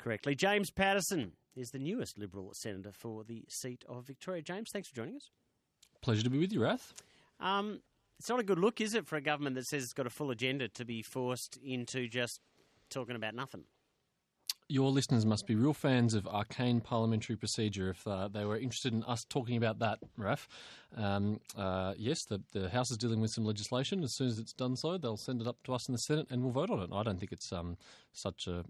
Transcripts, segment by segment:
correctly. James Paterson is the newest Liberal senator for the seat of Victoria. James, thanks for joining us. Pleasure to be with you, Rath. It's not a good look, is it, for a government that says it's got a full agenda to be forced into just talking about nothing? Your listeners must be real fans of arcane parliamentary procedure if they were interested in us talking about that, Raf. Yes, the House is dealing with some legislation. As soon as it's done so, they'll send it up to us in the Senate and we'll vote on it. I don't think it's such a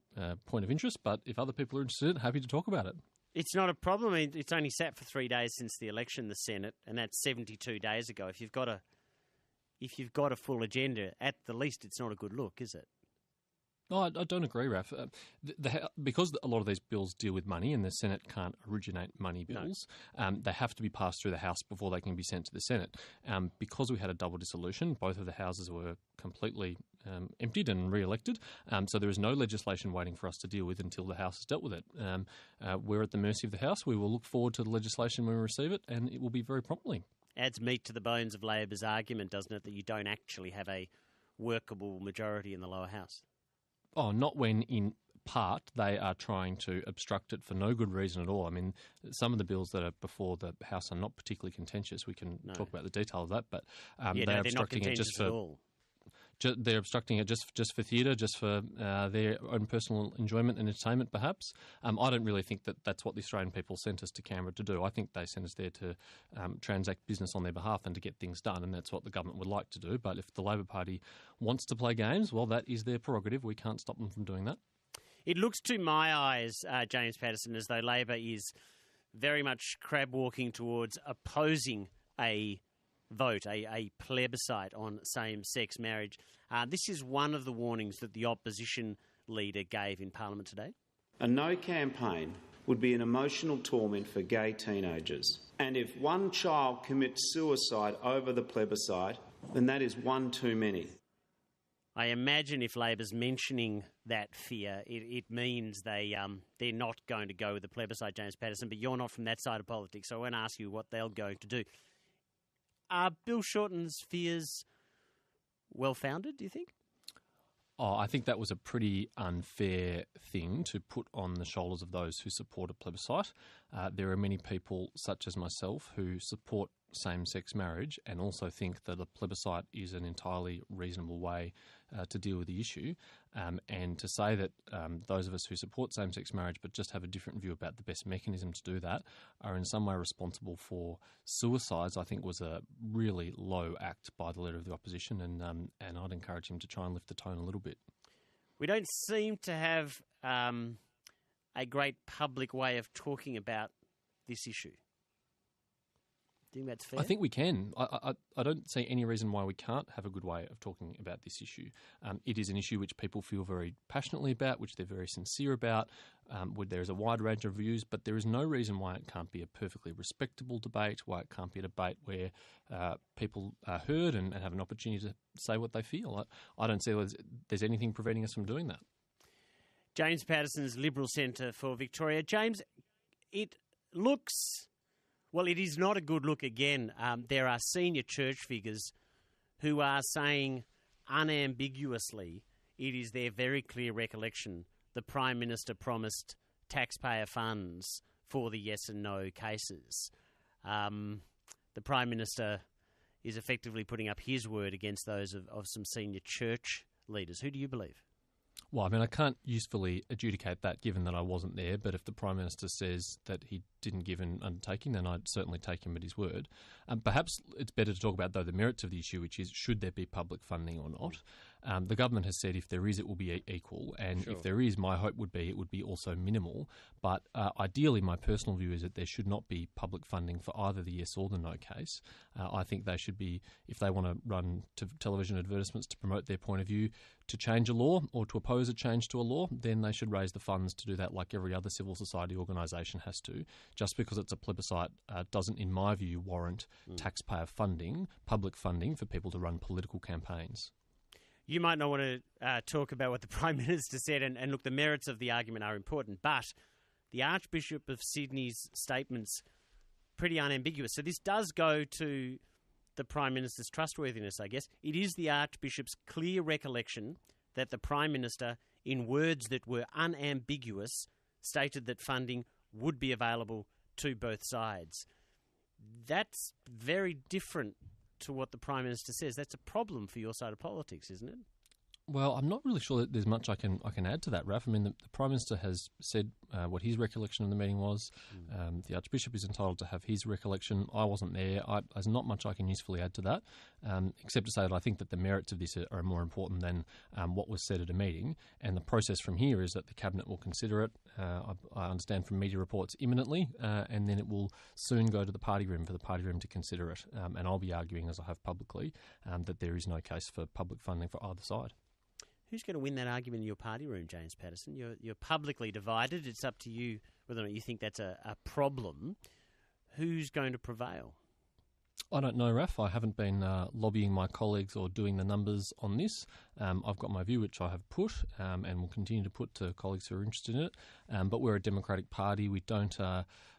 point of interest, but if other people are interested, happy to talk about it. It's not a problem. I mean, it's only sat for 3 days since the election, the Senate, and that's 72 days ago. If you've got a full agenda, at the least, it's not a good look, is it? No, I don't agree, Raf. Because a lot of these bills deal with money and the Senate can't originate money bills, they have to be passed through the House before they can be sent to the Senate. Because we had a double dissolution, both of the houses were completely emptied and re-elected, so there is no legislation waiting for us to deal with until the House has dealt with it. We're at the mercy of the House. We will look forward to the legislation when we receive it, and it will be very promptly. Adds meat to the bones of Labor's argument, doesn't it, that you don't actually have a workable majority in the lower house? Oh, not when, in part, they are trying to obstruct it for no good reason at all. I mean, some of the bills that are before the House are not particularly contentious. We can talk about the detail of that, but they're obstructing it just for... They're obstructing it just for theatre, just for their own personal enjoyment and entertainment, perhaps. I don't really think that that's what the Australian people sent us to Canberra to do. I think they sent us there to transact business on their behalf and to get things done, and that's what the government would like to do. But if the Labor Party wants to play games, well, that is their prerogative. We can't stop them from doing that. It looks to my eyes, James Paterson, as though Labor is very much crab-walking towards opposing a vote, a plebiscite on same-sex marriage. This is one of the warnings that the opposition leader gave in Parliament today. A no campaign would be an emotional torment for gay teenagers. And if one child commits suicide over the plebiscite, then that is one too many. I imagine if Labor's mentioning that fear, it means they're not going to go with the plebiscite, James Paterson, but you're not from that side of politics, so I won't ask you what they're going to do. Are Bill Shorten's fears well-founded, do you think? Oh, I think that was a pretty unfair thing to put on the shoulders of those who support a plebiscite. There are many people, such as myself, who support same-sex marriage and also think that a plebiscite is an entirely reasonable way to deal with the issue. And to say that those of us who support same-sex marriage but just have a different view about the best mechanism to do that are in some way responsible for suicides, I think was a really low act by the Leader of the Opposition, and I'd encourage him to try and lift the tone a little bit. We don't seem to have a great public way of talking about this issue. Do you think that's fair? I think we can. I don't see any reason why we can't have a good way of talking about this issue. It is an issue which people feel very passionately about, which they're very sincere about. There is a wide range of views, but there is no reason why it can't be a perfectly respectable debate, why it can't be a debate where people are heard and have an opportunity to say what they feel. I don't see there's anything preventing us from doing that. James Paterson's Liberal Centre for Victoria. James, it looks... Well, it is not a good look again. There are senior church figures who are saying unambiguously it is their very clear recollection the Prime Minister promised taxpayer funds for the yes and no cases. The Prime Minister is effectively putting up his word against those of some senior church leaders. Who do you believe? Well, I mean, I can't usefully adjudicate that given that I wasn't there, but if the Prime Minister says that he didn't give an undertaking, then I'd certainly take him at his word. Perhaps it's better to talk about, though, the merits of the issue, which is should there be public funding or not. The government has said if there is, it will be equal, and if there is, my hope would be it would be also minimal. But ideally, my personal view is that there should not be public funding for either the yes or the no case. I think they should be, if they want to run television advertisements to promote their point of view, to change a law or to oppose a change to a law, then they should raise the funds to do that like every other civil society organisation has to. Just because it's a plebiscite doesn't, in my view, warrant taxpayer funding, public funding for people to run political campaigns. You might not want to talk about what the Prime Minister said, and look, the merits of the argument are important, but the Archbishop of Sydney's statement's pretty unambiguous. So this does go to the Prime Minister's trustworthiness, I guess. It is the Archbishop's clear recollection that the Prime Minister, in words that were unambiguous, stated that funding would be available to both sides. That's very different to what the Prime Minister says. That's a problem for your side of politics, isn't it? Well, I'm not really sure that there's much I can add to that, Raf. I mean, the Prime Minister has said what his recollection of the meeting was. The Archbishop is entitled to have his recollection. I wasn't there. There's not much I can usefully add to that, except to say that I think that the merits of this are more important than what was said at a meeting. And the process from here is that the Cabinet will consider it, I understand from media reports, imminently, and then it will soon go to the party room for the party room to consider it. And I'll be arguing, as I have publicly, that there is no case for public funding for either side. Who's going to win that argument in your party room, James Paterson? You're publicly divided. It's up to you whether or not you think that's a problem. Who's going to prevail? I don't know, Raf. I haven't been lobbying my colleagues or doing the numbers on this. I've got my view, which I have put and will continue to put to colleagues who are interested in it. But we're a democratic party. We don't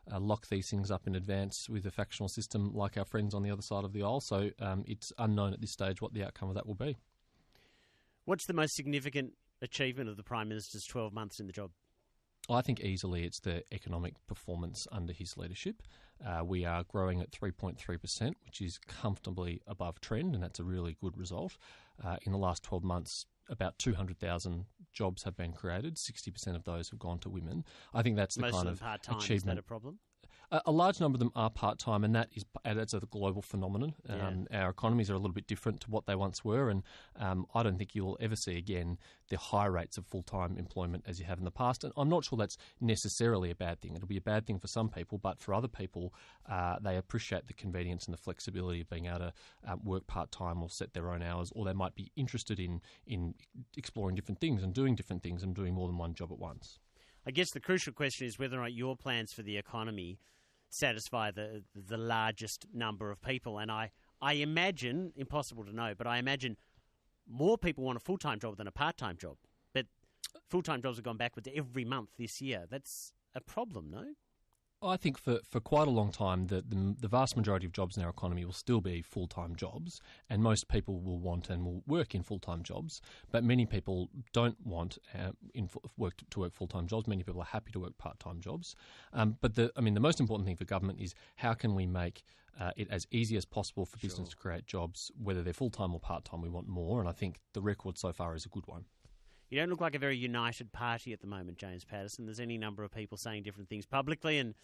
lock these things up in advance with a factional system like our friends on the other side of the aisle. So it's unknown at this stage what the outcome of that will be. What's the most significant achievement of the Prime Minister's 12 months in the job? I think easily it's the economic performance under his leadership. We are growing at 3.3%, which is comfortably above trend, and that's a really good result. In the last 12 months, about 200,000 jobs have been created. 60% of those have gone to women. I think that's the Most kind of of them part-time. achievement. Is that a problem? A large number of them are part-time, and that's a global phenomenon. Our economies are a little bit different to what they once were, and I don't think you'll ever see again the high rates of full-time employment as you have in the past. And I'm not sure that's necessarily a bad thing. It'll be a bad thing for some people, but for other people, they appreciate the convenience and the flexibility of being able to work part-time or set their own hours, or they might be interested in exploring different things and doing different things and doing more than one job at once. I guess the crucial question is whether or not your plans for the economy satisfy the largest number of people. And I imagine, impossible to know, but I imagine more people want a full-time job than a part-time job. But full-time jobs have gone backwards every month this year. That's a problem, no? I think for quite a long time, the vast majority of jobs in our economy will still be full-time jobs, and most people will want and will work in full-time jobs. But many people don't want to work full-time jobs. Many people are happy to work part-time jobs. But the most important thing for government is how can we make it as easy as possible for business to create jobs, whether they're full-time or part-time. We want more, and I think the record so far is a good one. You don't look like a very united party at the moment, James Paterson. There's any number of people saying different things publicly, and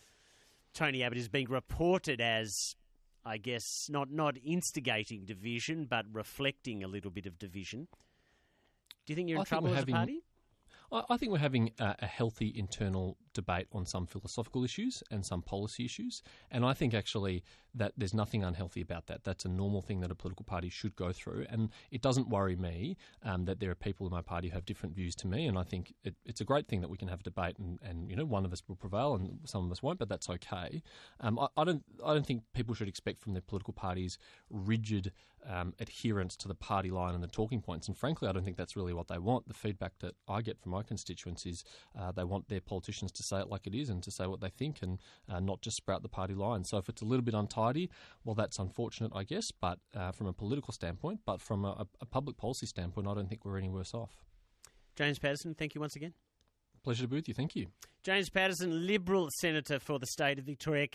Tony Abbott is being reported as, I guess, not instigating division, but reflecting a little bit of division. Do you think you're in trouble as a party? I think we're having a healthy internal debate on some philosophical issues and some policy issues, and I think actually that there's nothing unhealthy about that. That's a normal thing that a political party should go through, and it doesn't worry me that there are people in my party who have different views to me, and I think it's a great thing that we can have a debate, and one of us will prevail and some of us won't, but that's okay. I don't think people should expect from their political parties rigid adherence to the party line and the talking points, and frankly I don't think that's really what they want. The feedback that I get from my constituents is they want their politicians to say it like it is and to say what they think and not just sprout the party line. So if it's a little bit untidy, well, that's unfortunate, I guess, but from a political standpoint, but from a public policy standpoint, I don't think we're any worse off. James Paterson, thank you once again. Pleasure to be with you. Thank you. James Paterson, Liberal Senator for the state of Victoria.